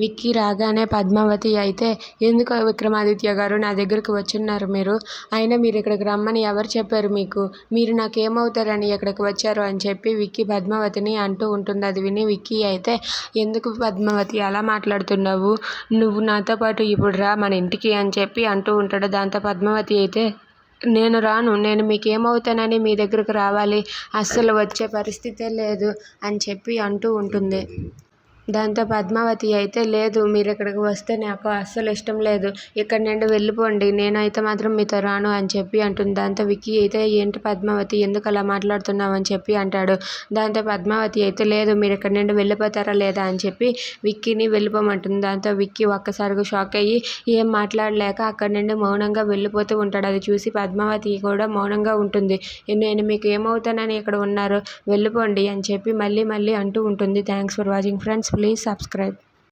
విక్కీ రాగానే పద్మావతి అయితే, ఎందుకు విక్రమాదిత్య గారు నా దగ్గరకు వచ్చున్నారు మీరు? అయినా మీరు ఇక్కడికి రమ్మని ఎవరు చెప్పారు మీకు? మీరు నాకేమవుతారని ఇక్కడికి వచ్చారు అని చెప్పి విక్కీ పద్మావతిని అంటూ ఉంటుంది. అది విని విక్కీ అయితే, ఎందుకు పద్మావతి అలా మాట్లాడుతున్నావు? నువ్వు నాతో పాటు ఇప్పుడు రా మన ఇంటికి అని చెప్పి అంటూ ఉంటాడు. దాంతో పద్మావతి అయితే, నేను రాను, నేను మీకేమవుతానని మీ దగ్గరకు రావాలి, అస్సలు వచ్చే పరిస్థితే లేదు అని చెప్పి అంటూ ఉంటుంది. దాంతో పద్మావతి అయితే, లేదు మీరు ఇక్కడికి వస్తే నాకు అస్సలు ఇష్టం లేదు, ఇక్కడి నుండి వెళ్ళిపోండి, నేనైతే మాత్రం మీతో రాను అని చెప్పి అంటుంది. దాంతో విక్కీ అయితే, ఏంటి పద్మావతి ఎందుకు అలా మాట్లాడుతున్నావు అని చెప్పి అంటాడు. దాంతో పద్మావతి అయితే, లేదు మీరు ఇక్కడి నుండి వెళ్ళిపోతారా లేదా అని చెప్పి విక్కీని వెళ్ళిపోమంటుంది. దాంతో విక్కీ ఒక్కసారిగా షాక్ అయ్యి ఏం మాట్లాడలేక అక్కడి నుండి మౌనంగా వెళ్ళిపోతూ ఉంటాడు. అది చూసి పద్మావతి కూడా మౌనంగా ఉంటుంది. నేను మీకు ఏమవుతానని ఇక్కడ ఉన్నారు, వెళ్ళిపోండి అని చెప్పి మళ్ళీ మళ్ళీ అంటూ ఉంటుంది. Thanks for watching friends, please subscribe.